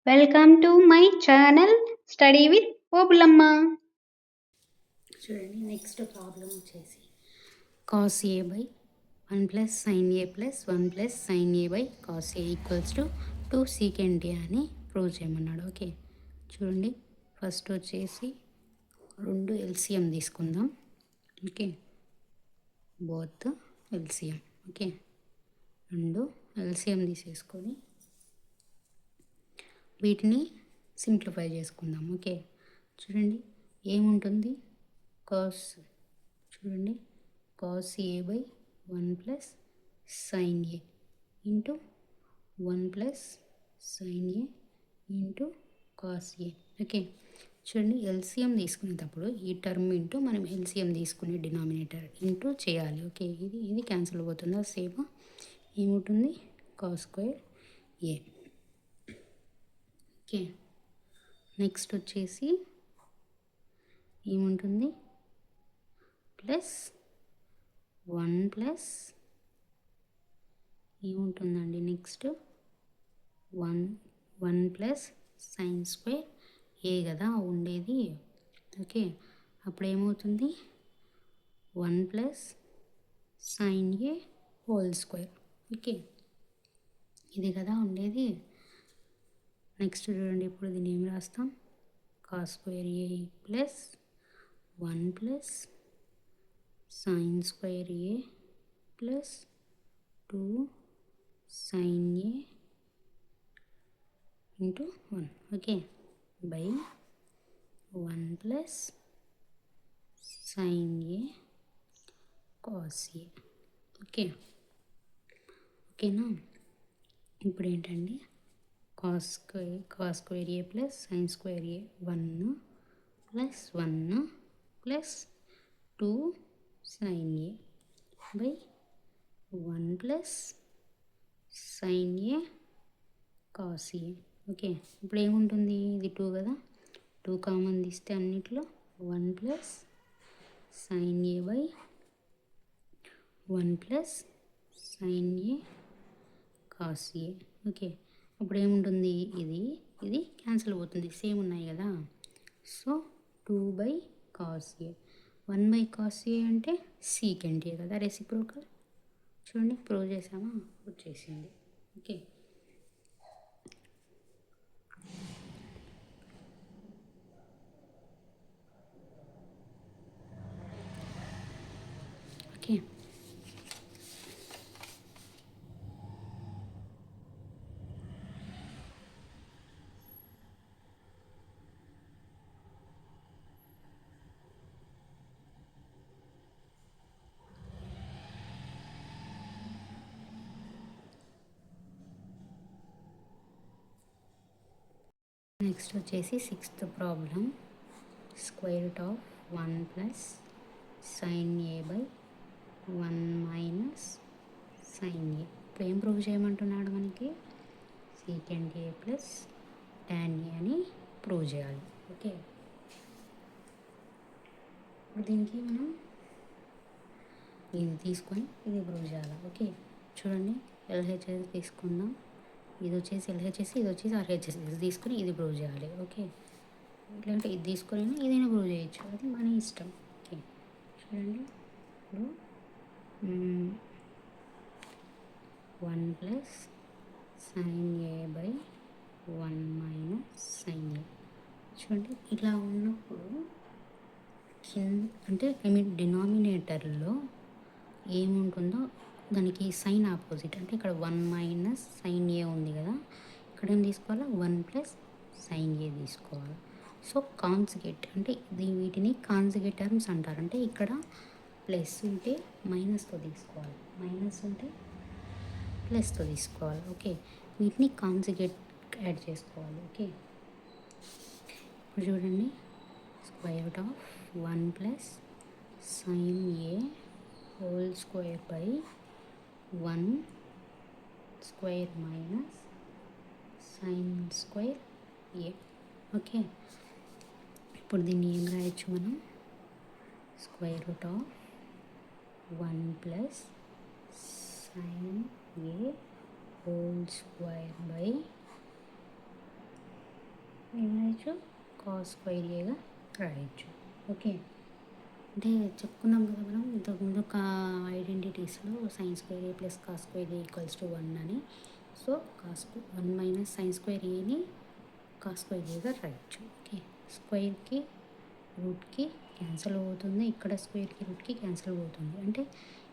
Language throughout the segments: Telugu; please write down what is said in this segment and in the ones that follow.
Welcome to my channel study with Obulamma. చూడండి, నెక్స్ట్ ప్రాబ్లం వచ్చేసి cos A by 1 plus sine A plus 1 plus sine A by cos A equals to 2 sec A అని ప్రూవ్ చేయమన్నాడు. ఓకే, చూడండి, ఫస్ట్ వచ్చేసి 2 ఎల్సిఎం తీసుకుందాం. Okay, both LCM. Okay, 2 LCM తీసేసుకొని వీటిని సింప్లిఫై చేసుకుందాం. ఓకే, చూడండి ఏముంటుంది, కాస్, చూడండి, cos A by 1 plus sine A into 1 plus sine A into cos A. Okay, చూడండి, ఎల్సిఎం తీసుకునేటప్పుడు ఈ టర్మ్ ఇంటూ మనం ఎల్సిఎం తీసుకునే డినామినేటర్ ఇంటూ చేయాలి. ఓకే, ఇది క్యాన్సిల్ అవుతుందా, సేమ్ ఏముంటుంది, cos square A. Okay, next వచ్చేసి ఏముంటుంది, ప్లస్ 1 ప్లస్ ఏముంటుందండి, నెక్స్ట్ 1 ప్లస్ సైన్ స్క్వేర్ ఏ కదా ఉండేది. ఓకే, అప్పుడు ఏమవుతుంది, 1 plus sine A whole square. Okay, ఇది కదా ఉండేది. నెక్స్ట్ చూడండి, ఇప్పుడు దీన్ని ఏం రాస్తాం, cos square A plus 1 plus sine square A plus 2 sine A into 1. Okay, by 1 plus sine A cos A. Okay, ఓకేనా. ఇప్పుడు ఏంటండి, cos square A plus sine square A 1 plus 1 plus 2 sine A by 1 plus sine A cos A. Okay, ఇప్పుడు ఏముంటుంది, ఇది 2 కదా, 2 కామన్ తీస్తే అన్నిట్లో 1 plus sine A by 1 plus sine A cos A. Okay, అప్పుడు ఏముంటుంది, ఇది క్యాన్సిల్ అవుతుంది, సేమ్ ఉన్నాయి కదా. So 2 by cos A, 1 by cos ఏ అంటే సీకెండ్ ఏ కదా, రెసిప్రోకల్. చూడండి, ప్రూవ్ చేసామా, వచ్చేసింది. ఓకే, ఓకే, నెక్స్ట్ వచ్చేసి 6th problem, square root of 1 plus sine A by 1 minus sine A. ఇప్పుడు ఏం ప్రూవ్ చేయమంటున్నాడు మనకి, sec A plus tan A అని ప్రూవ్ చేయాలి. ఓకే, ఇప్పుడు దీనికి మనం ఇది తీసుకొని ఇది ప్రూవ్ చేయాలి. ఓకే, చూడండి, ఎల్హెచ్ఎస్ తీసుకుందాం, ఇది వచ్చేసి ఎల్హెచ్ఎస్, ఇది వచ్చేసి ఆర్హెచ్ఎస్, ఇది తీసుకొని ఇది ప్రూవ్ చేయాలి. ఓకే, ఇట్లాంటి ఇది తీసుకొని ఏదైనా ప్రూవ్ చేయొచ్చు, అది మన ఇష్టం. ఓకే, చూడండి, ఇప్పుడు 1 plus sine A by 1 minus sine A. చూడండి, ఇలా ఉన్నప్పుడు అంటే డినామినేటర్లో ఏముంటుందో దానికి సైన్ ఆపోజిట్, అంటే ఇక్కడ 1 మైనస్ సైన్ ఏ ఉంది కదా, ఇక్కడ ఏం తీసుకోవాలా, 1 ప్లస్ సైన్ ఏ తీసుకోవాలి. సో కాన్జుగేట్ అంటే వీటిని కాన్జుగేట్ టర్మ్స్ అంటారు. అంటే ఇక్కడ ప్లస్ ఉంటే మైనస్తో తీసుకోవాలి, మైనస్ ఉంటే ప్లస్తో తీసుకోవాలి. ఓకే, వీటిని కాన్జుగేట్ యాడ్ చేసుకోవాలి. ఓకే, ఇప్పుడు చూడండి, square root of 1 plus sine A whole square by 1 square minus sine square A. Okay, ఇప్పుడు దీన్ని ఏం రాయొచ్చు మనం, square root of 1 plus sine A whole square by రాయొచ్చు, కాస్ స్క్వేర్ ఏగా రాయొచ్చు. ఓకే, అంటే చెప్పుకున్నాం కదా మనం ఇంతకుముందు ఐడెంటిటీస్లో sine square A plus cos square A equals to 1 అని. So cos 1 minus sine square ఏని కాస్ స్క్వేర్ ఏగా రాయొచ్చు. ఓకే, స్క్వేర్కి రూట్కి క్యాన్సిల్ అవుతుంది, ఇక్కడ స్క్వేర్కి రూట్కి క్యాన్సిల్ అవుతుంది. అంటే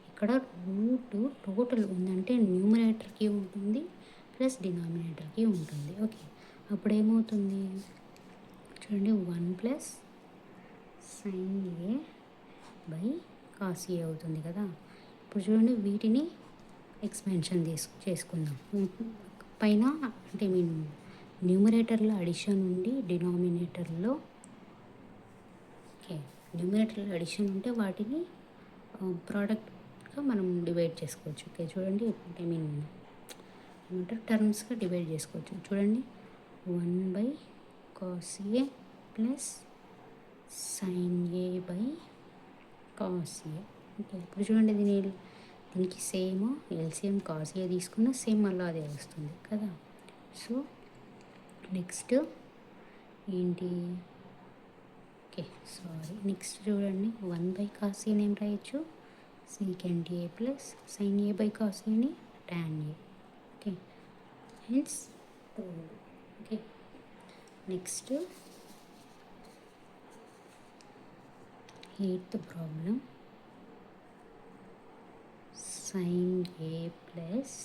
ఇక్కడ రూట్ టోటల్ ఉందంటే న్యూమరేటర్కి ఉంటుంది ప్లస్ డినామినేటర్కి ఉంటుంది. ఓకే, అప్పుడు ఏమవుతుంది చూడండి, 1 plus sine A by cos ఏ అవుతుంది కదా. ఇప్పుడు చూడండి వీటిని ఎక్స్పెన్షన్ చేసుకుందాం. పైన అంటే మీన్ న్యూమరేటర్లో అడిషన్ ఉండి డినామినేటర్లో ఓకే న్యూమరేటర్లో అడిషన్ ఉంటే వాటిని ప్రోడక్ట్గా మనం డివైడ్ చేసుకోవచ్చు. ఓకే చూడండి, ఐ మీన్ ఏమంటారు టర్మ్స్గా డివైడ్ చేసుకోవచ్చు. చూడండి 1 by cos A plus sine A by cos A. Okay, ఇప్పుడు చూడండి దీనికి సేమ్ ఎల్సిఎం కాస్ ఏ తీసుకున్న సేమ్ మళ్ళీ అదే వస్తుంది కదా. సో నెక్స్ట్ ఏంటి, ఓకే సారీ, నెక్స్ట్ చూడండి 1 బై కాస్ ఏని ఏం రాయొచ్చు, secant A plus sine A by cos ఏని tan A. Okay, hence okay, next 8th problem, sine A plus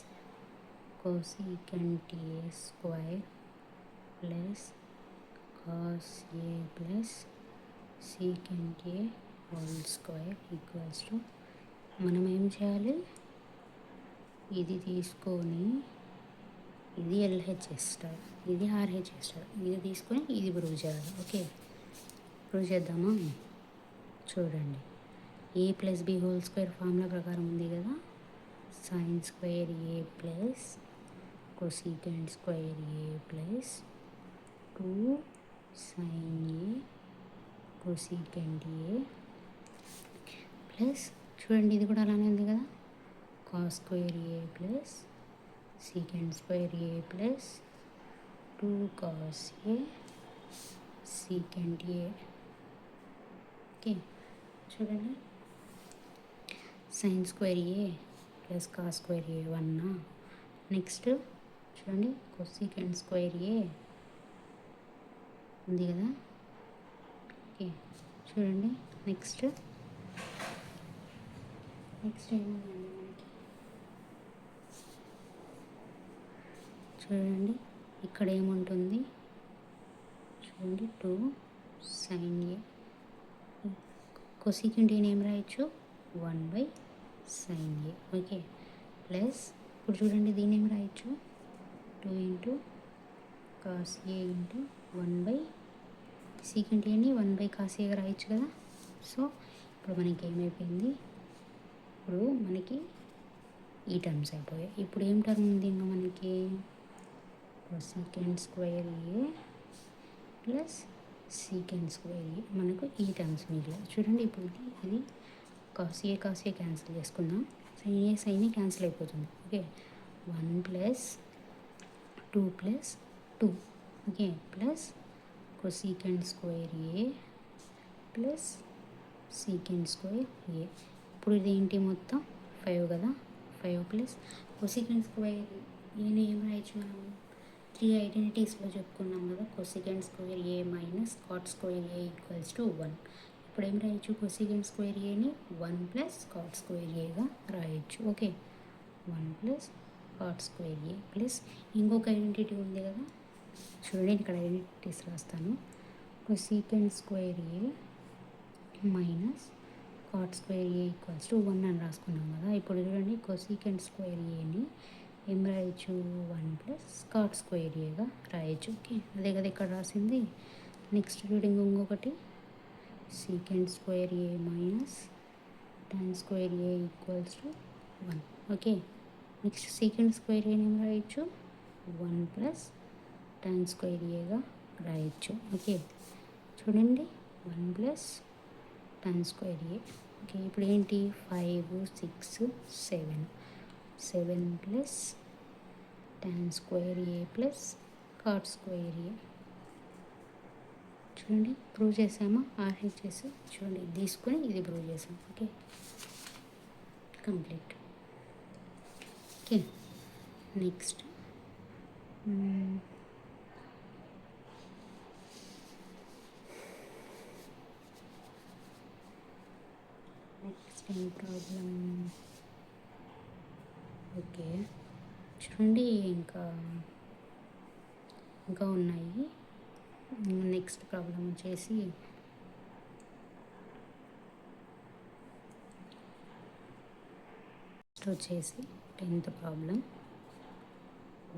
cosecant a square plus cos A plus secant A whole square equals to, మనం ఏం చేయాలి, ఇది తీసుకొని ఇది ఎల్హెచ్ఎస్ స్టార్, ఇది ఆర్హెచ్ఎస్ స్టార్, ఇది తీసుకొని ఇది ప్రూవ్ చేయాలి. ఓకే ప్రూవ్ చేద్దామా, చూడండి ఏ plus B whole square formula ప్రకారం ఉంది కదా, sine square A plus cosecant square A plus 2 sine A cosecant A plus చూడండి ఇది కూడా అలానే ఉంది కదా, cos square A plus secant square A plus 2 cos A secant A. Okay చూడండి sine square A plus cos square A 1. Next చూడండి కొసీకెంట్ స్క్వేర్ ఏ ఉంది కదా. ఓకే చూడండి నెక్స్ట్ ఏముందండి మనకి, చూడండి ఇక్కడ ఏముంటుంది చూడండి 2 సైన్ ఏ, కొసీకెంట్ ఏని ఏం రాయొచ్చు 1 by sign A. Okay plus ఇప్పుడు చూడండి దీన్ని ఏం రాయొచ్చు 2 into cos A into 1 by secant ఏని 1 బై కాస్ ఏగా రాయొచ్చు కదా. సో ఇప్పుడు మనకి ఏమైపోయింది, ఇప్పుడు మనకి ఈ టర్మ్స్ అయిపోయాయి. ఇప్పుడు ఏం టర్మ్ ఉంది ఇంకా మనకి, cosecant square A plus secant square A, మనకు ఈ టర్మ్స్ మిగిలాయి. చూడండి ఇప్పుడు ఇది కాస్ ఏ క్యాన్సిల్ చేసుకుందాం, సైన్ ఏ క్యాన్సిల్ అయిపోతుంది. Okay 1 plus 2 plus 2 okay plus cosecant square A plus secant square A. ఇప్పుడు ఇది ఏంటి మొత్తం 5 కదా, 5 ప్లస్ కొసీకెంట్ స్క్వేర్ ఏని ఏం రాయొచ్చు, మనం 3 ఐడెంటిటీస్లో చెప్పుకున్నాం కదా, cosecant square A minus cot square A equals to 1. ఇప్పుడు ఏం రాయొచ్చు, కొసీకెంట్ స్క్వేర్ ఏని 1 ప్లస్ కాట్ స్క్వేర్ ఏగా రాయొచ్చు. Okay 1 plus cot square A plus ఇంకొక ఐడెంటిటీ ఉంది కదా, చూడండి ఇక్కడ ఐడెంటిటీస్ రాస్తాను, cosecant square A minus cot square A equals to 1 అని రాసుకున్నాం కదా. ఇప్పుడు చూడండి కొసీకెంట్ స్క్వేర్ ఏని ఏం రాయొచ్చు 1 ప్లస్ కాట్ స్క్వేర్ ఏగా రాయొచ్చు. ఓకే అదే కదా ఇక్కడ రాసింది. నెక్స్ట్ చూడండి ఇంకొకటి secant square A minus tan square A equals to 1. Okay next secant square ఏని ఏం రాయొచ్చు 1 ప్లస్ టాన్ స్క్వేర్ ఏగా రాయొచ్చు. ఓకే చూడండి 1 plus tan square A. Okay ఇప్పుడు ఏంటి 5 6 7 plus tan square A plus cot square A. చూడండి ప్రూవ్ చేసామా ఆర్హెచ్ఎస్ చూడండి ఇది తీసుకొని ఇది ప్రూవ్ చేసాం. Okay complete. Okay next next ఏం ప్రాబ్లం. ఓకే చూడండి ఇంకా ఉన్నాయి. నెక్స్ట్ ప్రాబ్లం వచ్చేసి వచ్చేసి 10th problem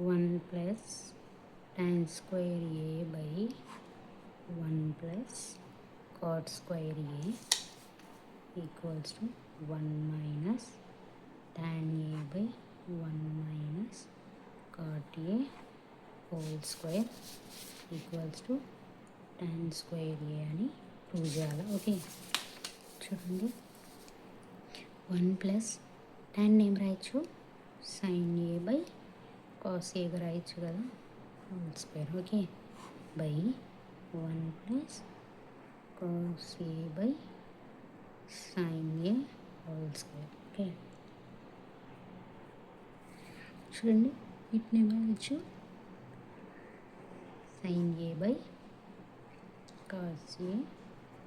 1 plus tan square A by 1 plus cot square A equals to 1 minus tan A by 1 minus cot A whole square equals to tan square A అని ప్రూవ్ చేయాలి. ఓకే చూడండి 1 ప్లస్ tan ఏం రాయొచ్చు sin ఏ బై cos ఏగా రాయొచ్చు కదా whole square. Okay by 1 plus cos A by sin A whole square. Okay చూడండి వీటిని ఏం రాయొచ్చు sin A by cos A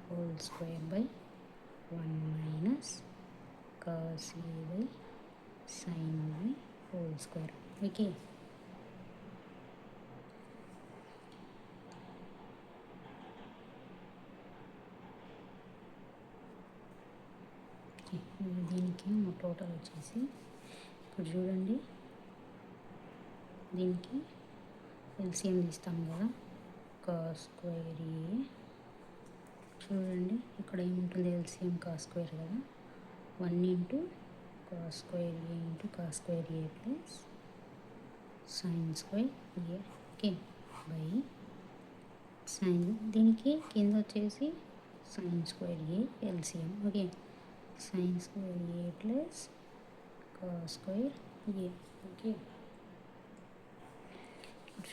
whole square by 1 minus cos A by sin A whole square. Okay దీనికి టోటల్ వచ్చేసి ఇప్పుడు చూడండి దీనికి ఎల్సిఎం తీస్తాం కదా cos స్క్వేర్ ఏ చూడండి ఇక్కడ ఏముంటుంది ఎల్సిఎం cos స్క్వేర్ కదా 1 into cos square A into cos square A plus sin square A. Okay by sin దీనికి కింద వచ్చేసి sin square A LCM. Okay sin square A plus cos square A. Okay ఇప్పుడు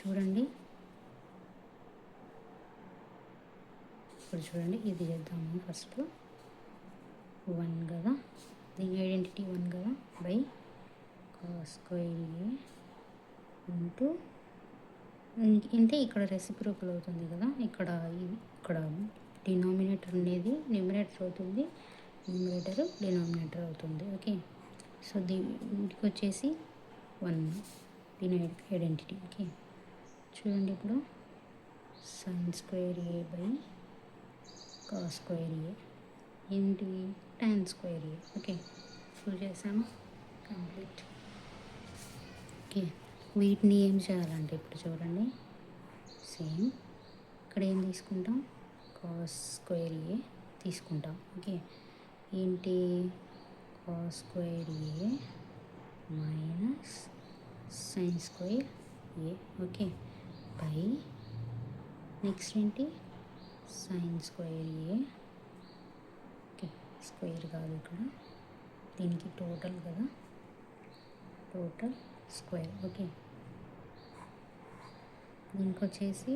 చూడండి ఇది చేద్దాము ఫస్ట్ 1 కదా దీని ఐడెంటిటీ 1 కదా by cos square A into అంటే ఇక్కడ రెసిప్రోకల్ అవుతుంది కదా ఇక్కడ డినామినేటర్ అనేది న్యూమరేటర్ అవుతుంది న్యూమరేటర్ డినామినేటర్ అవుతుంది. ఓకే సో దీనికి వచ్చేసి 1 దీని ఐడెంటిటీ. ఓకే చూడండి ఇప్పుడు sin square A by cos square A ఏంటి tan square A. Okay prove చేసాము కంప్లీట్. ఓకే వీటిని ఏం చేయాలంటే ఇప్పుడు చూడండి సేమ్ ఇక్కడ ఏం తీసుకుంటాం cos స్క్వేర్ ఏ తీసుకుంటాం. ఓకే ఏంటి cos square A minus sin square A. Okay by next ఏంటి sin square A. Okay square కాదు ఇక్కడ దీనికి టోటల్ కదా టోటల్ స్క్వేర్. ఓకే దీనికి వచ్చేసి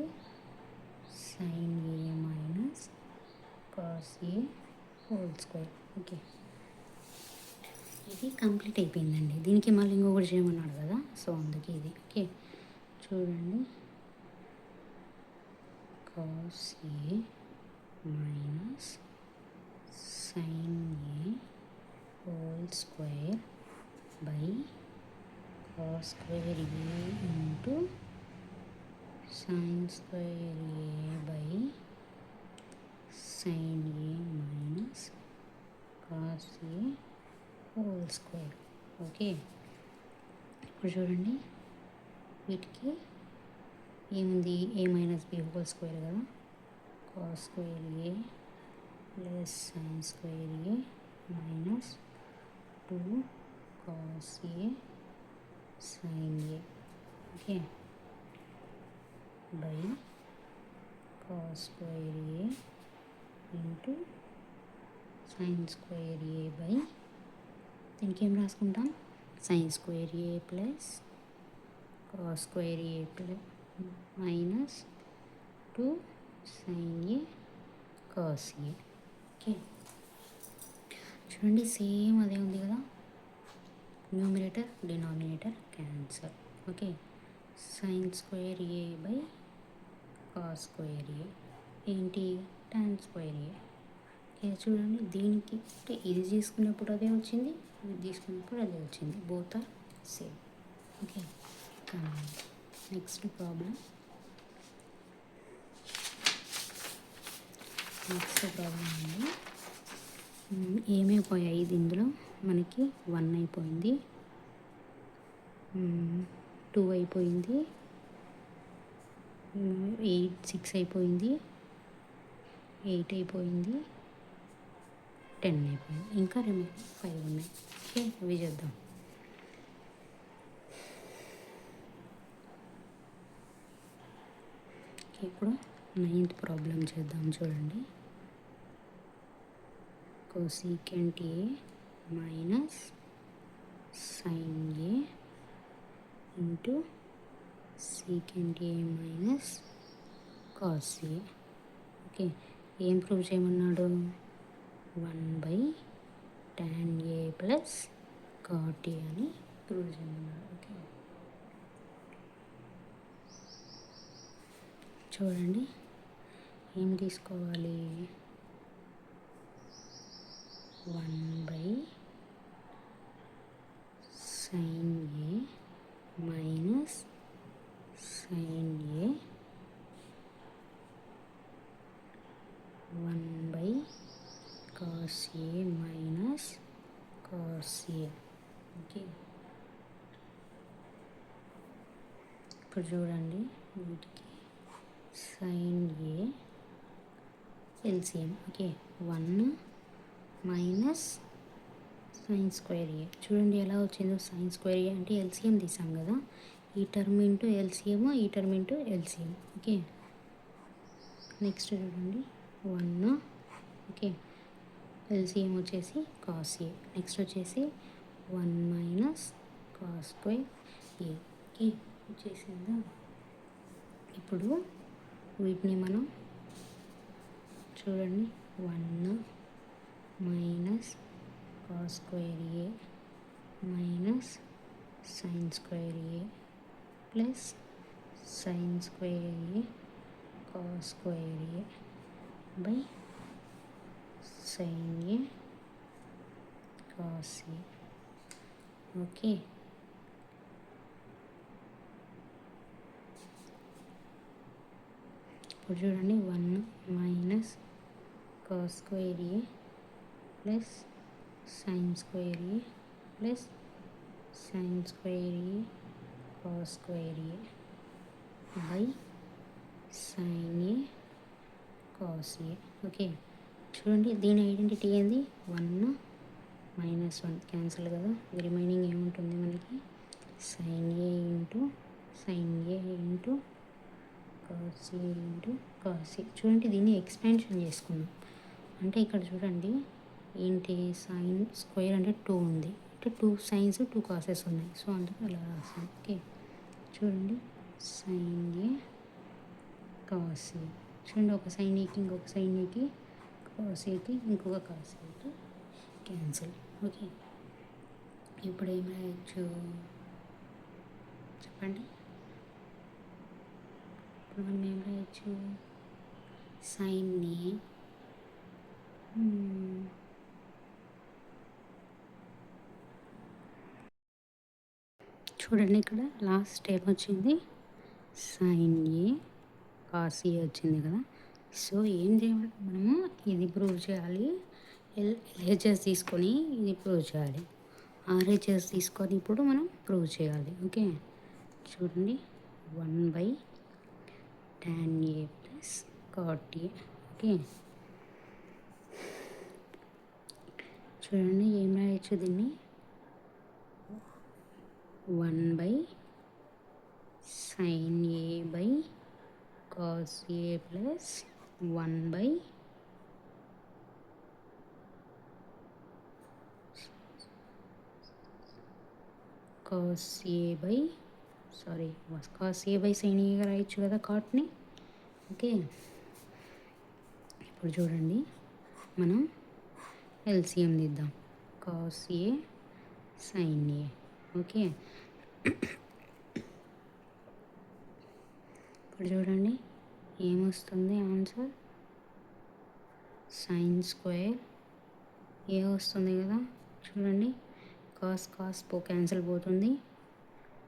sin ఏ మైనస్ cos ఏ హోల్ స్క్వేర్. ఓకే ఇది కంప్లీట్ అయిపోయిందండి. దీనికి మళ్ళీ ఇంకొకటి చేయమన్నాడు కదా సో అందుకే ఇది. ఓకే చూడండి cos A minus sin A whole square by cos square A into sin square A by sin A minus cos A whole square. Okay ఇప్పుడు చూడండి వీటికి ఏముంది ఏ మైనస్ బి హోల్ స్క్వేర్ కదా cos square A plus sin square A minus 2 cos A sin A. Okay by cos square A into sin square A by దీనికి ఏం రాసుకుంటాం sin square A plus cos square A plus minus 2 sine A cos A. Okay, చూడండి సేమ్ అదే ఉంది కదా, numerator denominator cancel. Okay, sine square A by cos square A ఏంటి, టాన్ స్క్వేర్ ఏ. ఓకే, చూడండి దీనికి అంటే ఇది తీసుకున్నప్పుడు అదే వచ్చింది, ఇది తీసుకున్నప్పుడు అదే వచ్చింది, both are same. Okay, next problem. అండి, ఏమైపోయాయి ఇది, ఇందులో మనకి 1 అయిపోయింది, 2 అయిపోయింది, 6 అయిపోయింది, 8 అయిపోయింది, 10 అయిపోయింది, ఇంకా 5 ఉన్నాయి. ఓకే, అవి చేద్దాం. ఇప్పుడు 9th ప్రాబ్లం చేద్దాం. చూడండి, cosecant A minus sine A into secant A minus cos A. Okay, ఏం ప్రూవ్ చేయమన్నాడు, 1/tan ఏ ప్లస్ కాట్ ఏ అని ప్రూవ్ చేయమన్నాడు. ఓకే, చూడండి ఏం తీసుకోవాలి, 1/sin A minus sin A 1/cos A minus cos A. Okay, ఇప్పుడు చూడండి వీటికి sin A LCM. Okay, 1 minus sine square A. చూడండి ఎలా వచ్చిందో, సైన్ స్క్వేర్ ఏ అంటే ఎల్సిఎం తీసాం కదా, ఈ టర్మ్ ఇంటూ ఎల్సిఎం, ఈ term into LCM. Okay, next చూడండి 1. ఓకే, ఎల్సిఎం వచ్చేసి కాస్ ఏ, నెక్స్ట్ వచ్చేసి 1 minus cos square A. Okay, వచ్చేసిందా. ఇప్పుడు వీటిని మనం చూడండి, 1 minus cos square A minus sine square A plus sine square A cos square A by sign A cos A. Okay, ఇప్పుడు చూడండి, 1 minus cos square A plus sine square A plus sine square A cos square A by sign A cos A. Okay, చూడండి దీని ఐడెంటిటీ ఏంది, 1 మైనస్ 1 క్యాన్సిల్ కదా, రిమైనింగ్ ఏముంటుంది మనకి, sine A into sine A into cos A into cos A. చూడండి దీన్ని ఎక్స్పాన్షన్ చేసుకున్నాం, అంటే ఇక్కడ చూడండి ఏంటి, సైన్ స్క్వేర్ అంటే 2 ఉంది, అంటే 2 సైన్స్ 2 కాసెస్ ఉన్నాయి, సో అందుకు అలా రాస్తాం. ఓకే, చూడండి సైన్ ఏ కాస్ ఏ. చూడండి ఒక సైన్ ఏకి ఇంకొక సైన్ ఏకి, కాస్ ఏకి ఇంకొక కాస్ ఏకి క్యాన్సిల్. ఓకే, ఇప్పుడు ఏం రాయొచ్చు చెప్పండి, ఇప్పుడు మనం ఏం రాయొచ్చు, సైన్ని చూడండి ఇక్కడ లాస్ట్ స్టెప్ వచ్చింది, సైన్ ఏ కాస్ ఏ వచ్చింది కదా, సో ఏం చేయాలి మనము, ఇది ప్రూవ్ చేయాలి, ఎల్హెచ్ఎస్ తీసుకొని ఇది ప్రూవ్ చేయాలి, ఆర్హెచ్ఎస్ తీసుకొని ఇప్పుడు మనం ప్రూవ్ చేయాలి. ఓకే, చూడండి 1/tan A plus cot A. Okay, చూడండి ఏం రాయొచ్చు దీన్ని, 1/sin A by cos A plus 1 cos A by cos A by sine ఏగా రాయొచ్చు కదా కాట్ని. ఓకే, ఇప్పుడు చూడండి, మనం ఎల్సిఎం తీద్దాం. Cos A sine A. Okay, ఇప్పుడు చూడండి ఏమొస్తుంది ఆన్సర్, సైన్ స్క్వేర్ ఏ వస్తుంది కదా. చూడండి, కాస్ కాస్ క్యాన్సిల్ పోతుంది,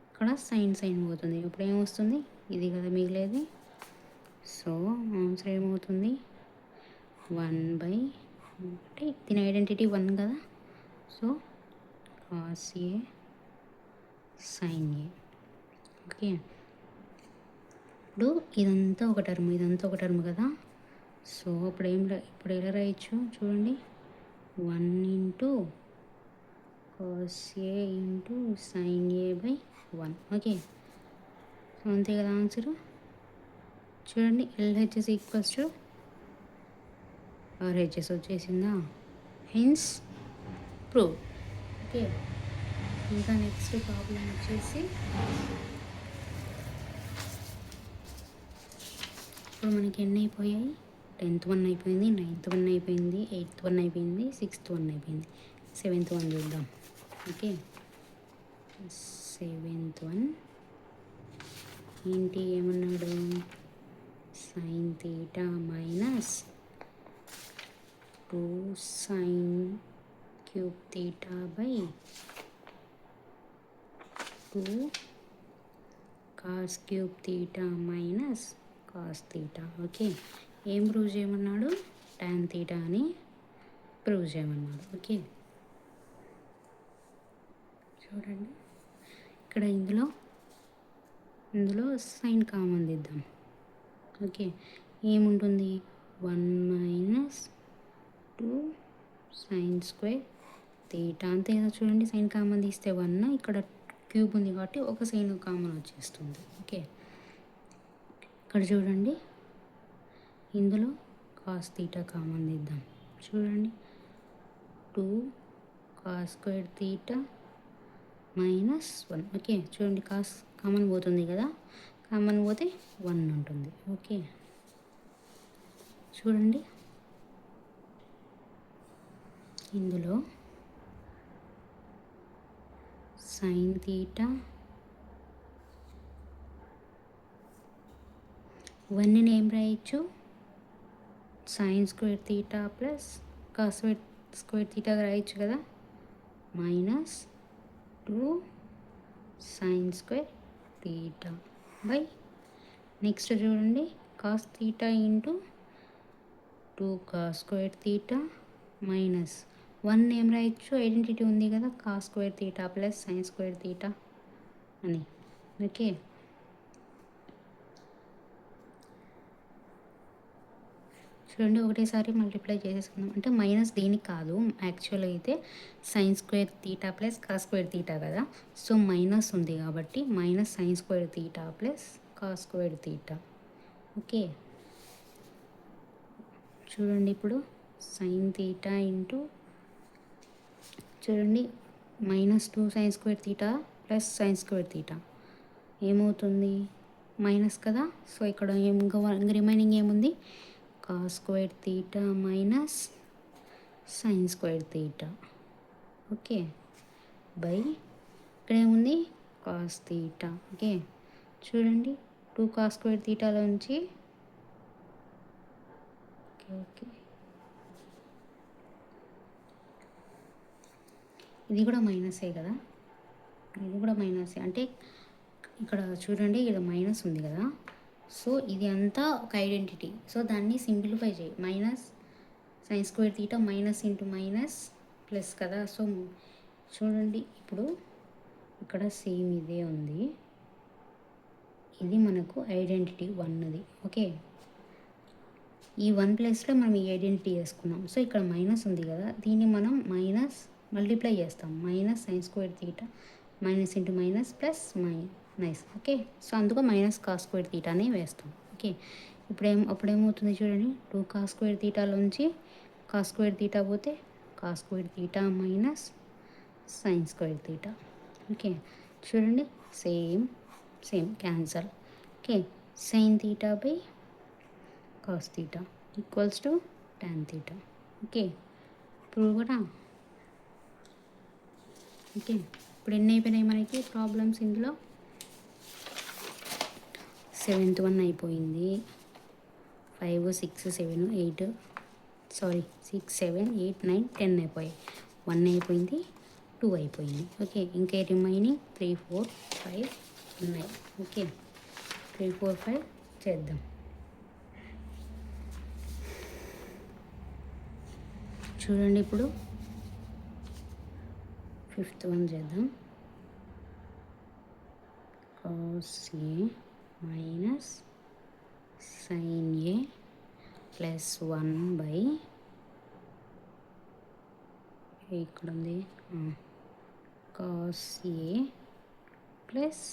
ఇక్కడ సైన్ సైన్ పోతుంది. ఇప్పుడు ఏమొస్తుంది, ఇది కదా మిగిలేది. సో ఆన్సర్ ఏమవుతుంది, 1/, అంటే దీని ఐడెంటిటీ 1 కదా. So cos A sine A. Okay, ఇప్పుడు ఇదంతా ఒక టర్మ్, ఇదంతా ఒక టర్మ్ కదా. సో ఇప్పుడు ఎలా రాయొచ్చు చూడండి, 1 into cos A into sine ఏ/1. ఓకే, సో అంతే కదా ఆన్సర్. చూడండి, ఎల్హెచ్ఎస్ ఈక్వల్స్ టు ఆర్హెచ్ఎస్ వచ్చేసిందా, హెన్స్ ప్రూవ్. ఓకే, ఇంకా నెక్స్ట్ ప్రాబ్లం వచ్చేసి, ఇప్పుడు మనకి ఎన్ని అయిపోయాయి, 10th 1 అయిపోయింది, 9th 1 అయిపోయింది, 8th 1 అయిపోయింది, 6th 1 అయిపోయింది, 7th 1 చూద్దాం. ఓకే, 7th 1 ఏంటి, ఏమన్నాడు, sign theta minus 2 sine cube theta by 2 cos cube theta minus cos theta. Okay, ఏం ప్రూవ్ చేయమన్నాడు, టాన్ థీటా అని ప్రూవ్ చేయమన్నాడు. ఓకే, చూడండి ఇక్కడ ఇందులో సైన్ కామన్ తీద్దాం. ఓకే, ఏముంటుంది, 1 - 2 సైన్ స్క్వేర్ థీటా, అంతే కదా. చూడండి, సైన్ కామన్ తీస్తే 1, ఇక్కడ క్యూబ్ ఉంది కాబట్టి ఒక సైన్ కామన్ వచ్చేస్తుంది. ఓకే, ఇక్కడ చూడండి, ఇందులో కాస్ థీటా కామన్ తీద్దాం. చూడండి, 2 కాస్ స్క్వేర్ థీటా -1. ఓకే, చూడండి కాస్ కామన్ పోతుంది కదా, కామన్ పోతే 1 ఉంటుంది. ఓకే, చూడండి ఇందులో సైన్ థీటా 1ని ఏం రాయొచ్చు, sine square theta plus cos square theta రాయొచ్చు కదా, -2 sine square theta by, next చూడండి cos theta into 2 cos square theta -1 ఏం రాయొచ్చు, ఐడెంటిటీ ఉంది కదా, cos square theta plus sine square theta అని. ఓకే, చూడండి ఒకటేసారి మల్టిప్లై చేసేసుకుందాం. అంటే మైనస్ దీనికి కాదు, యాక్చువల్ అయితే sign square theta plus cos square theta కదా. సో మైనస్ ఉంది కాబట్టి minus sine square theta plus cos square theta. Okay, చూడండి ఇప్పుడు సైన్ థీటా ఇంటూ, చూడండి -2 sine square theta plus sine square theta ఏమవుతుంది, మైనస్ కదా. సో ఇక్కడ ఇంకా రిమైనింగ్ ఏముంది, cos square theta minus sine square theta. Okay, by ఇక్కడ ఏముంది, కాస్ థీటా. ఓకే, చూడండి 2 కాస్ స్క్వేర్ థీటాలోంచి, ఓకే ఇది కూడా మైనసే కదా, ఇది కూడా మైనసే. అంటే ఇక్కడ చూడండి ఇక్కడ మైనస్ ఉంది కదా, సో ఇది అంతా ఒక ఐడెంటిటీ. సో దాన్ని సింప్లిఫై చేయి, minus sine square theta minus into minus plus కదా. సో చూడండి ఇప్పుడు ఇక్కడ సేమ్ ఇదే ఉంది, ఇది మనకు ఐడెంటిటీ 1ది. ఓకే, ఈ 1 ప్లేస్లో మనం ఈ ఐడెంటిటీ వేసుకున్నాం. సో ఇక్కడ మైనస్ ఉంది కదా, దీన్ని మనం మైనస్ మల్టిప్లై చేస్తాం, minus sine square theta minus into minus plus minus. Okay, so అందుకు మైనస్ కాస్ స్క్వేర్ థీటానే వేస్తాం. ఓకే, అప్పుడేమవుతుంది చూడండి, 2 కాస్ స్క్వేర్ థీటాలోంచి కాస్ స్క్వేర్ థీటా పోతే cos square theta minus sine square theta. Okay, చూడండి same cancel. Okay, sine theta by cos theta equals to tan theta. Okay, ఇప్పుడు కూడా ఓకే. ఇప్పుడు ఎన్ని అయిపోయినాయి మనకి ప్రాబ్లమ్స్ ఇందులో? 7th వన్ అయిపోయింది, 5 6 7 8 సారీ 6 7 8 9 10 అయిపోయాయి. 1 అయిపోయింది, 2 అయిపోయింది. ఓకే, ఇంకా రిమైనింగ్ 3 4 5 ఉన్నాయి. ఓకే, 3 4 5 చేద్దాం. చూడండి, ఇప్పుడు 5th వన్ చేద్దాం. cos A minus sin A plus 1 by ఇక్కడ ఉంది cos A plus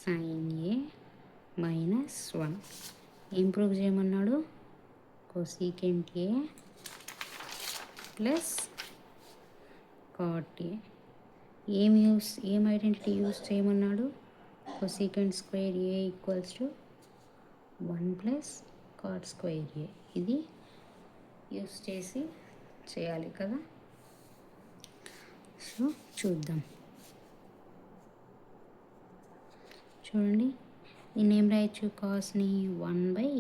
sin A minus 1. ఏం ప్రూవ్ చేయమన్నాడు? cosecant A plus cot A. ఏం ఐడెంటిటీ యూస్ చేయమన్నాడు? cosecant square A equals to 1 plus cot square A. ఇది యూస్ చేసి చేయాలి కదా. సో చూద్దాం. చూడండి, దీన్ని ఏం రాయొచ్చు? కాస్ని 1 బై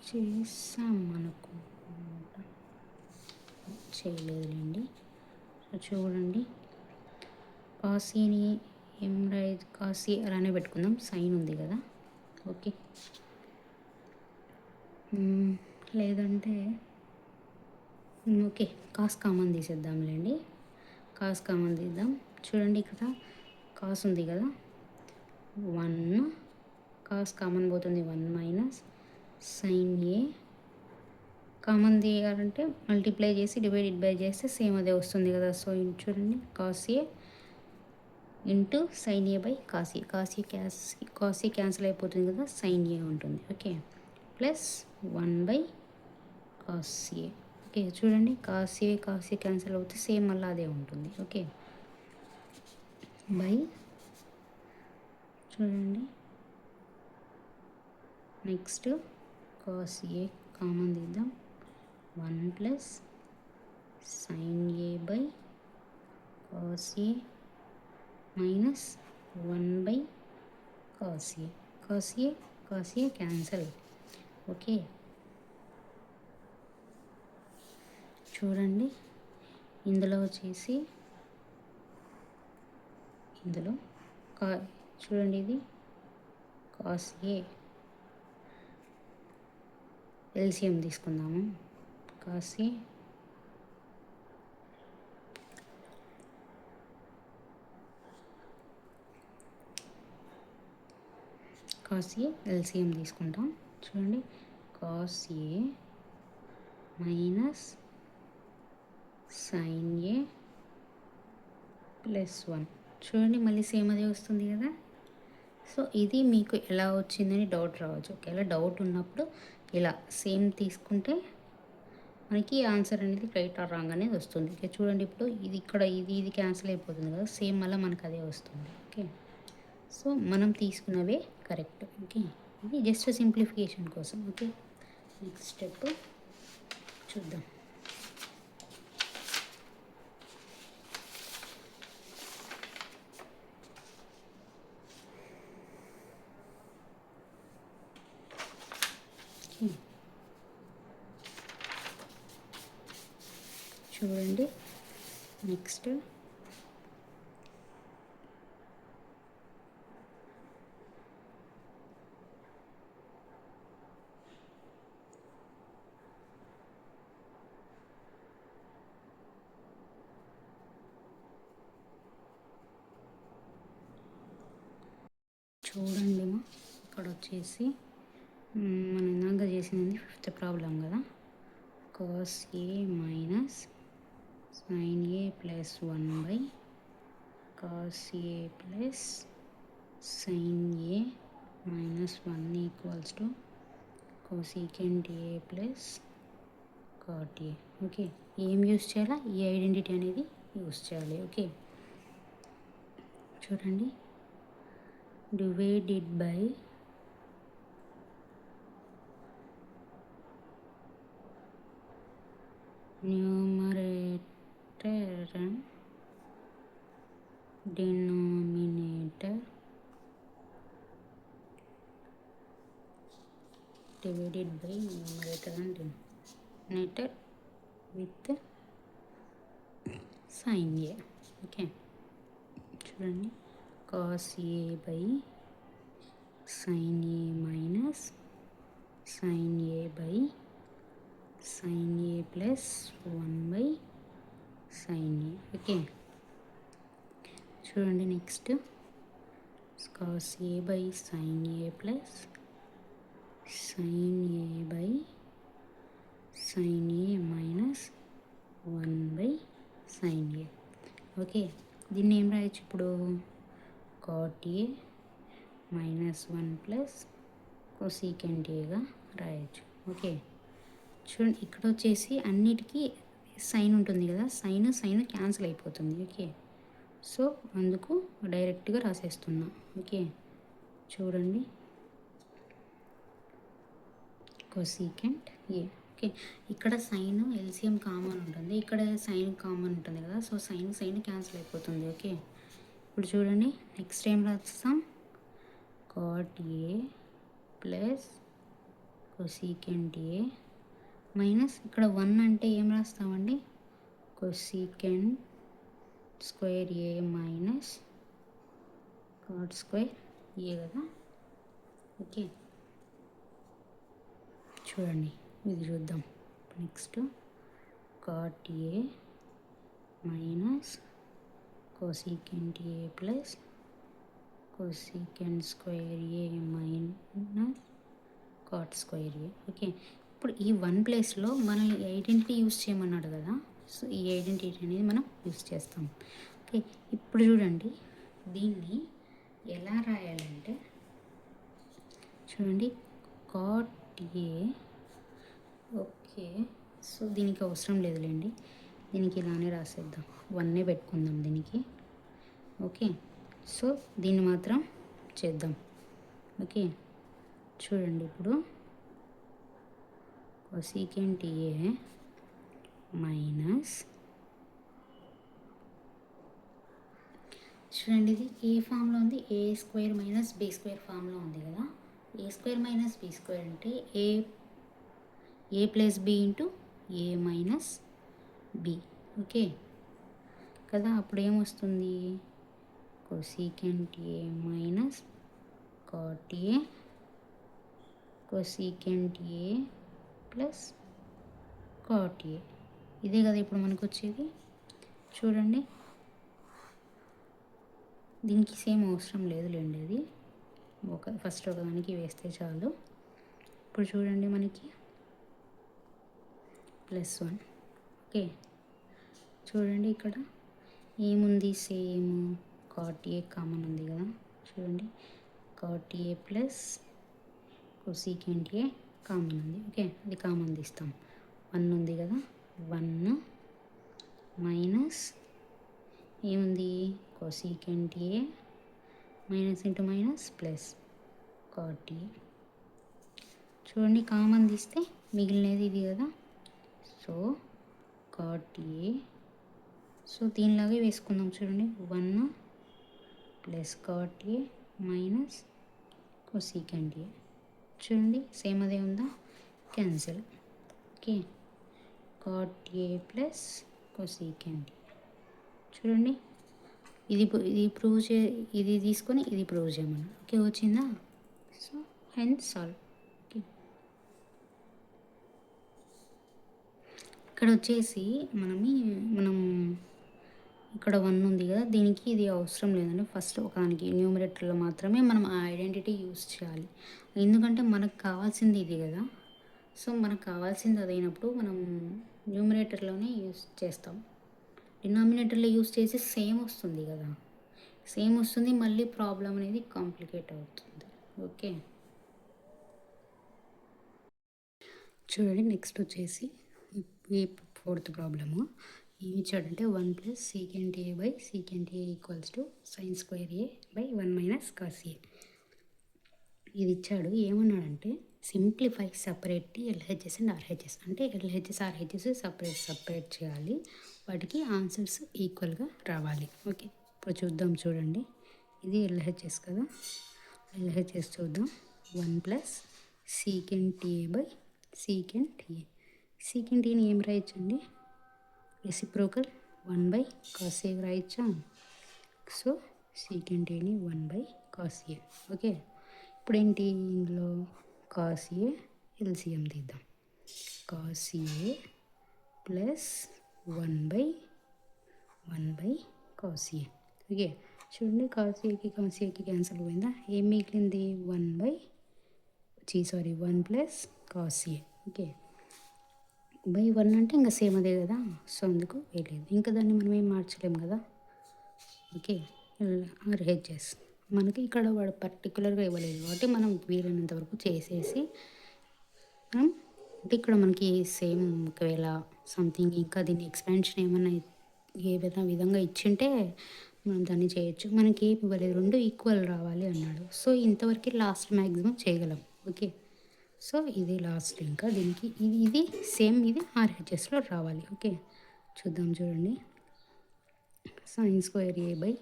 చేసాం అనుకుంటా, చేయలేదులేండి. సో చూడండి, కాసీని ఏం రాయ, కాసీ అలానే పెట్టుకుందాం, సైన్ ఉంది కదా. ఓకే, లేదంటే ఓకే కాస్ కామన్ తీసేద్దాంలేండి. కాస్ కామన్ తీద్దాం. చూడండి, ఇక్కడ కాస్ ఉంది కదా, 1 కాస్ కామన్ పోతుంది, 1 మైనస్ సైన్ ఏ. కామన్ తీయాలంటే మల్టిప్లై చేసి డివైడెడ్ బై చేస్తే సేమ్ అదే వస్తుంది కదా. సో చూడండి, cos A into sine A by cos A. Cos A cancel అయిపోతుంది కదా, సైన్ ఏ ఉంటుంది. Okay, plus 1 by cos A. Okay, చూడండి, కాస్ ఏ క్యాన్సిల్ అవుతే సేమ్ మళ్ళీ అదే ఉంటుంది. ఓకే, బై చూడండి, నెక్స్ట్ కాస్ ఏ కామన్ తీద్దాం, 1 plus sine A by cos A minus 1 by cos A. Cos A cancel. Okay, చూడండి, ఇందులో వచ్చేసి ఇందులో చూడండి, ఇది కాస్ ఏ ఎల్సిఎం తీసుకుందాము. కాస్ ఏ ఎల్సిఎం తీసుకుంటాం. చూడండి, cos A minus sine A plus 1. చూడండి, మళ్ళీ సేమ్ అదే వస్తుంది కదా. సో ఇది మీకు ఎలా వచ్చిందని డౌట్ రావచ్చు. ఒకవేళ డౌట్ ఉన్నప్పుడు ఇలా సేమ్ తీసుకుంటే మనకి ఆన్సర్ అనేది రైట్ ఆర్ రాంగ్ అనేది వస్తుంది. ఓకే, చూడండి, ఇప్పుడు ఇది ఇక్కడ ఇది క్యాన్సిల్ అయిపోతుంది కదా, సేమ్ మళ్ళీ మనకు అదే వస్తుంది. ఓకే, సో మనం తీసుకున్నవే కరెక్ట్. ఓకే, ఇది జస్ట్ సింప్లిఫికేషన్ కోసం. ఓకే, నెక్స్ట్ స్టెప్ చూద్దాం. చూడండి, నెక్స్ట్ చూడండి, ఇక్కడ వచ్చేసి మనం ఇందాక చేసింది 5th ప్రాబ్లం కదా. Cos A minus sine A plus 1 by cos A plus sine A minus 1 equals to cosecant A plus cot A. Okay, ఏం యూస్ చేయాలా? ఈ ఐడెంటిటీ అనేది యూస్ చేయాలి. ఓకే, చూడండి, divided by numerator and denominator divided by numerator and denominator with sin a. ఓకే, చూడండి, cos a by sin a minus sin a by sin a plus 1 by sin a. ఓకే, చూడండి, next cos a by sin a plus sin a by sin a minus 1 by sin a. Okay, దీన్ని ఏం రాయొచ్చు ఇప్పుడు? cot a minus 1 plus cosecant aగా రాయొచ్చు. ఓకే, చూడండి, ఇక్కడ వచ్చేసి అన్నిటికీ సైన్ ఉంటుంది కదా, సైన్ క్యాన్సిల్ అయిపోతుంది. ఓకే, సో అందుకు డైరెక్ట్గా రాసేస్తున్నా. ఓకే, చూడండి, cosecant a. ఓకే, ఇక్కడ సైన్ ఎల్సిఎం కామన్ ఉంటుంది, ఇక్కడ సైన్ కామన్ ఉంటుంది కదా, సో సైన్ క్యాన్సిల్ అయిపోతుంది. ఓకే, ఇప్పుడు చూడండి, నెక్స్ట్ ఏం రాస్తాం? cot a plus cosecant a minus ఇక్కడ 1 అంటే ఏం రాస్తామండి? cosecant square a minus cot square a కదా. ఓకే, చూడండి, ఇది చూద్దాం. Next cot a minus cosecant a plus cosecant square a minus cot square a. Okay, ఇప్పుడు ఈ 1 ప్లేస్లో మనల్ని ఐడెంటిటీ యూస్ చేయమన్నాడు కదా, సో ఈ ఐడెంటిటీ అనేది మనం యూస్ చేస్తాం. ఓకే, ఇప్పుడు చూడండి, దీన్ని ఎలా రాయాలంటే చూడండి, cot a. ఓకే, సో దీనికి అవసరం లేదులేండి, దీనికి ఇలానే రాసేద్దాం, 1 పెట్టుకుందాం దీనికి. ఓకే, సో దీన్ని మాత్రం చేద్దాం. ఓకే, చూడండి, ఇప్పుడు cosecant a మైనస్, చూడండి, ఇది ఏ ఫామ్లో ఉంది? A square minus B square ఫామ్లో ఉంది కదా. A square minus B square అంటే ఏ ప్లస్ బి ఇంటూ ఏ మైనస్ బి. ఓకే కదా, అప్పుడు ఏమొస్తుంది? cosecant a minus cot a cosecant a plus cot a. ఇదే కదా ఇప్పుడు మనకు వచ్చేది. చూడండి, దీనికి సేమ్ అవసరం లేదులేండి, అది ఫస్ట్ ఒకదానికి వేస్తే చాలు. ఇప్పుడు చూడండి, మనకి +1. ఓకే, చూడండి, ఇక్కడ ఏముంది? సేమ్ cot a కామన్ ఉంది కదా. చూడండి, cot a plus cosecant a common ఉంది. ఓకే, అది కామన్ తీస్తాం. 1 ఉంది కదా, 1 మైనస్ ఏముంది? cosecant a minus into minus plus cot a. చూడండి, కామన్ తీస్తే మిగిలినది ఇది కదా, సో cot a. సో దీనిలాగే వేసుకుందాం. చూడండి, 1 plus cot a minus cosecant a. చూడండి, సేమ్ అదే ఉందా? Cancel. Okay, cot a plus cosecant a. చూడండి, ఇది తీసుకొని ఇది ప్రూవ్ చేయమన్నా. ఓకే, వచ్చిందా? So hence solve. ఓకే, ఇక్కడ వచ్చేసి మనం ఇక్కడ 1 ఉంది కదా, దీనికి ఇది అవసరం లేదండి. ఫస్ట్ ఒకదానికి న్యూమరేటర్లో మాత్రమే మనం ఆ ఐడెంటిటీ యూస్ చేయాలి, ఎందుకంటే మనకు కావాల్సింది ఇది కదా. సో మనకు కావాల్సింది అదైనప్పుడు మనం న్యూమరేటర్లోనే యూస్ చేస్తాం. డినామినేటర్లో యూస్ చేసి సేమ్ వస్తుంది కదా, సేమ్ వస్తుంది, మళ్ళీ ప్రాబ్లం అనేది కాంప్లికేట్ అవుతుంది. ఓకే, చూడండి, నెక్స్ట్ వచ్చేసి ఈ 4th ప్రాబ్లము ఏమి ఇచ్చాడంటే 1 plus secant a by secant a equals to sin square a by 1 minus cos a. ఇది ఇచ్చాడు. ఏమన్నాడంటే simplify separate LHS and RHS అంటే ఎల్హెచ్ఎస్ ఆర్హెచ్ఎస్ సపరేట్ చేయాలి. వాటికి ఆన్సర్స్ ఈక్వల్గా రావాలి. ఓకే, ఇప్పుడు చూద్దాం. చూడండి, ఇది ఎల్హెచ్ఎస్ కదా, ఎల్హెచ్ఎస్ చూద్దాం. 1 ప్లస్ సీకెంట్ టీఏ బై సీకెంట్ టీఏ. సీకెంట్ టీని ఏం రాయొచ్చండి? రెసిప్రోకల్ 1 బై కాస్ ఏ రాయొచ్చా? సో సీకెంట్ టీని 1 బై కాస్ ఏ. ఓకే, ఇప్పుడు ఏంటి ఇందులో కాస్ ఏ ఎల్సిఎం తీద్దాం. Cos A plus 1 by cos A. Okay, చూడండి, కాస్ ఏకి క్యాన్సిల్ పోయిందా? ఏం మిగిలింది? 1 plus cos A. Okay, by 1 అంటే ఇంకా సేమ్ అదే కదా, సో అందుకు వేయలేదు. ఇంకా దాన్ని మనం ఏం మార్చలేము కదా. ఓకే, ఆర్హెచ్ఎస్ మనకి ఇక్కడ వాడు పర్టికులర్గా ఇవ్వలేదు కాబట్టి మనం వీలైనంత వరకు చేసేసి మనం అంటే ఇక్కడ మనకి సేమ్ ఒకవేళ సంథింగ్ ఇంకా దీన్ని ఎక్స్పాన్షన్ ఏమన్నా విధంగా ఇచ్చింటే మనం దాన్ని చేయొచ్చు. మనకి ఏమి ఇవ్వలేదు, 2 ఈక్వల్ రావాలి అన్నాడు. సో ఇంతవరకు లాస్ట్ మ్యాక్సిమం చేయగలం. ఓకే, సో ఇది లాస్ట్. ఇంకా దీనికి ఇది సేమ్, ఇది ఆర్హెచ్ఎస్లో రావాలి. ఓకే, చూద్దాం. చూడండి, sine square A by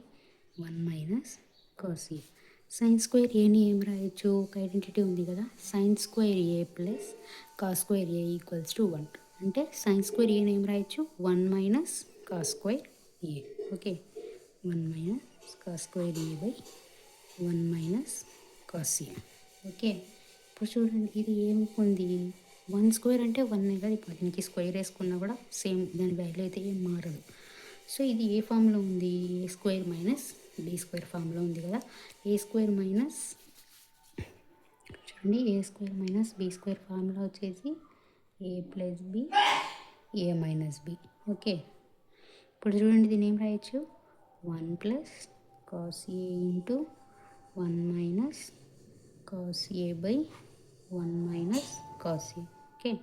1 minus cos A. Sign square ఏని ఏం రాయొచ్చు? ఒక ఐడెంటిటీ ఉంది కదా, sine square A plus cos square A equals to 1. అంటే సైన్ స్క్వేర్ ఏని ఏం రాయొచ్చు? 1 minus cos square A. Okay, 1 minus cos square A by 1 minus cos A. Okay, ఇప్పుడు చూడండి, ఇది ఏముంది? 1 స్క్వేర్ అంటే 1 కదా. ఇప్పుడు దీనికి స్క్వేర్ వేసుకున్నా కూడా సేమ్, దాని వాల్యూ అయితే ఏం మారదు. సో ఇది ఏ ఫామ్లో ఉంది? A square minus B square ఫామ్లో ఉంది కదా. ఏ స్క్వేర్ మైనస్, చూడండి, A square minus B square formula వచ్చేసి A plus B A minus B. Okay, ఇప్పుడు చూడండి, దీన్ని ఏం రాయొచ్చు? 1 plus cos A into 1 minus cos A by 1 minus cos A. Okay,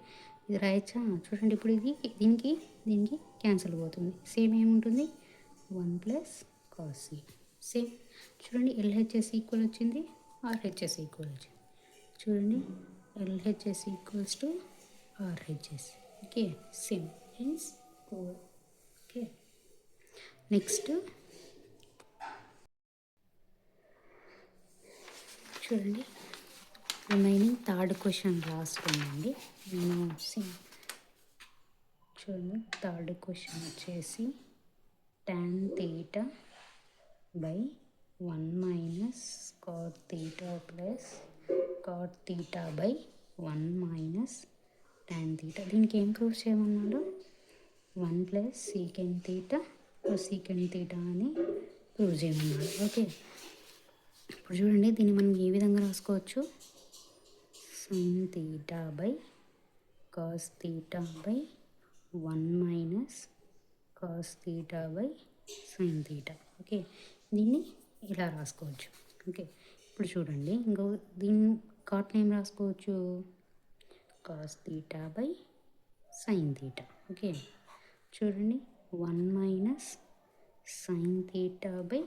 ఇది రాయొచ్చా? చూడండి, ఇప్పుడు ఇది దీనికి క్యాన్సిల్ పోతుంది. సేమ్ ఏముంటుంది? 1 ప్లస్ కాస్ ఏ. సేమ్ చూడండి, ఎల్హెచ్ఎస్ ఈక్వల్ వచ్చింది, ఆర్హెచ్ఎస్ ఈక్వల్ వచ్చింది. చూడండి, LHS equals to RHS. Okay, same hence over. Okay, next చూడండి, రిమైనింగ్ థర్డ్ క్వశ్చన్ లాస్ట్ ఉందండి. నేను చూడండి, థర్డ్ క్వశ్చన్ వచ్చేసి tan theta by 1 minus cot theta plus cot theta by 1 minus tan theta. దీనికి ఏం ప్రూవ్ చేయమన్నాడు? 1 plus secant theta secant theta అని ప్రూవ్ చేయమన్నాడు. ఓకే, ఇప్పుడు చూడండి, దీన్ని మనం ఏ విధంగా రాసుకోవచ్చు? Sign theta by cos theta by 1 minus cos theta by sine theta. Okay, దీన్ని ఇలా రాసుకోవచ్చు. ఓకే, ఇప్పుడు చూడండి, దీన్ని కాట్ నేమ్ రాసుకోవచ్చు, cos theta by sine theta. Okay, చూడండి, 1 minus sign theta by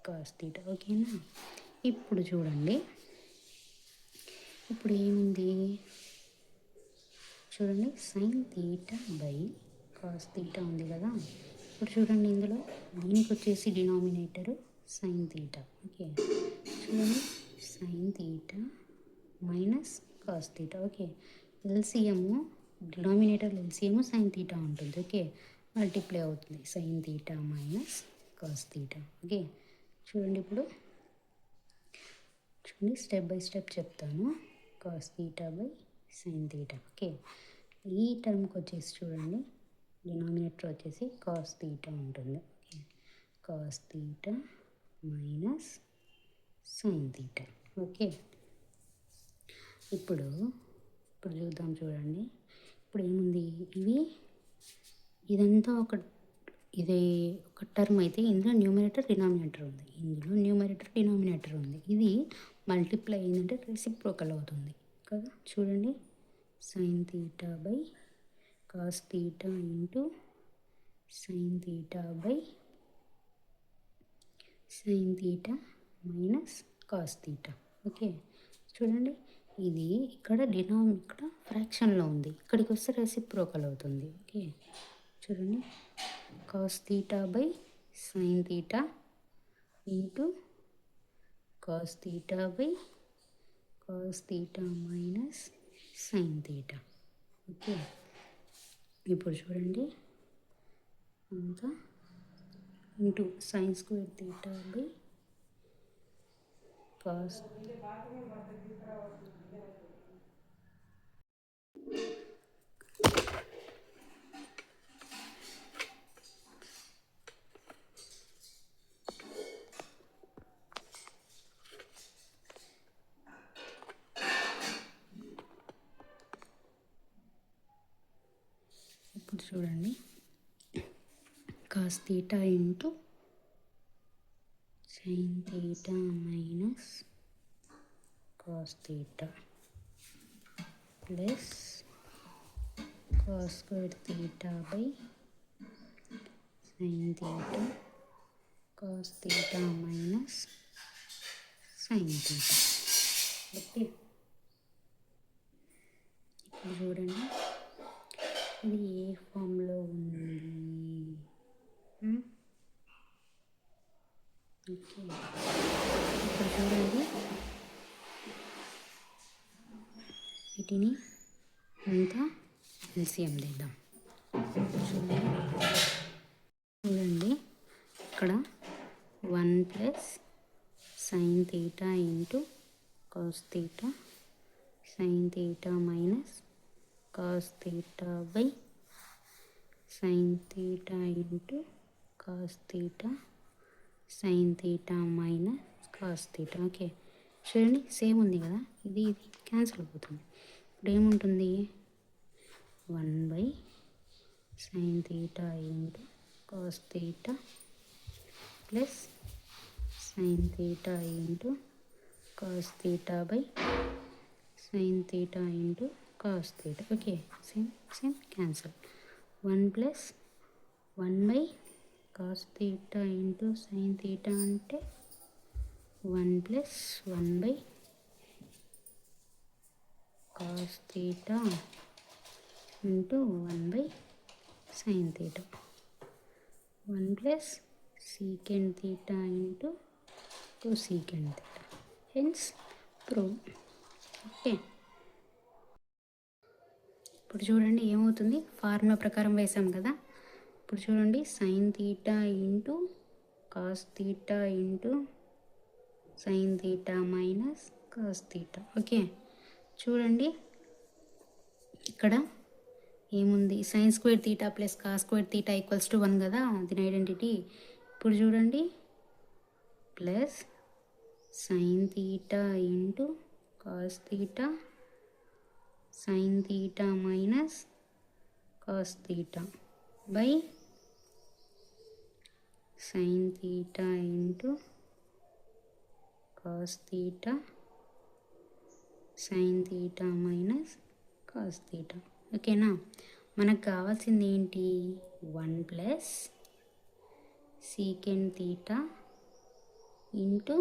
cos theta. ఓకేనా, ఇప్పుడు చూడండి, ఇప్పుడు ఏముంది? చూడండి, sine theta by cos theta ఉంది కదా. ఇప్పుడు చూడండి, ఇందులో దీనికి వచ్చేసి డినామినేటర్ సైన్ థీటా. ఓకే, చూడండి, sine theta minus cos theta. Okay, ఎల్సిఎము denominator ఎల్సిఎము sine theta ఉంటుంది. ఓకే, మల్టిప్లై అవుతుంది, sign theta minus cos theta. Okay, చూడండి, ఇప్పుడు చూడండి, స్టెప్ బై స్టెప్ చెప్తాను. Cos theta by sine theta. Okay, ఈ టర్మ్కి వచ్చేసి చూడండి, డినామినేటర్ వచ్చేసి కాస్ థీటా ఉంటుంది. Okay, cos theta minus sine theta. Okay, ఇప్పుడు చూద్దాం. చూడండి, ఇప్పుడు ఏముంది? ఇదంతా ఇది ఒక టర్మ్ అయితే ఇందులో న్యూమరేటర్ డినామినేటర్ ఉంది, ఇందులో న్యూమరేటర్ డినామినేటర్ ఉంది. ఇది మల్టిప్లై అయిందంటే రెసిప్రోకల్ అవుతుంది కదా. చూడండి, sine theta by cos theta into sine theta by sine theta minus cos theta. Okay, చూడండి, ఇది ఇక్కడ ఇక్కడ ఫ్రాక్షన్లో ఉంది, ఇక్కడికి వస్తే రెసిప్రోకల్ అవుతుంది. ఓకే, చూడండి, cos theta by sine theta into cos theta by cos theta minus sine theta. Okay, ఇప్పుడు చూడండి అంతా into sine square theta by cos ఇప్పుడు చూడండి cos theta into sine theta minus cos theta plus cos square theta by sine theta cos theta minus sine theta. Okay, ఇప్పుడు చూడండి ఇది ఏ ఫామ్లో ఉంది. ఓకే, ఇప్పుడు చూడండి వీటిని అంతా ఎల్సిఎం తీద్దాం. చూడండి ఇక్కడ 1 plus sine theta into cos theta sine theta minus cos theta by sine theta into cos theta sine theta minus cos theta. Okay, చూడండి సేమ్ ఉంది కదా, ఇది క్యాన్సిల్ అయిపోతుంది. ఇప్పుడు ఏముంటుంది, 1 by sine theta into cos theta plus sine theta into cos theta by sine theta into cos theta. Okay, same cancel. 1 plus 1 by cos theta into sine theta అంటే 1 plus 1 by cos theta into 1 by sine theta 1 plus secant theta into cosecant theta, hence prove. Okay, ఇప్పుడు చూడండి ఏమవుతుంది, ఫార్ములా ప్రకారం వేసాం కదా. ఇప్పుడు చూడండి sine theta into cos theta into sine theta minus cos theta. Okay, చూడండి ఇక్కడ ఏముంది, sine square theta plus cos square theta equals to 1 కదా దీని ఐడెంటిటీ. ఇప్పుడు చూడండి plus sine theta into cos theta sine theta minus cos theta by sine theta into cos theta sine theta minus cos theta. ఓకేనా, మనకు కావాల్సింది ఏంటి, 1 plus secant theta into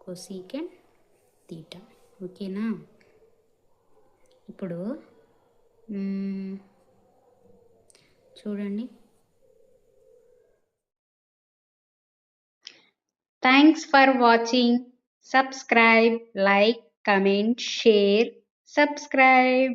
cosecant theta. ఓకేనా, ఇప్పుడు చూడండి Thanks for watching. Subscribe, like, comment, share. Subscribe.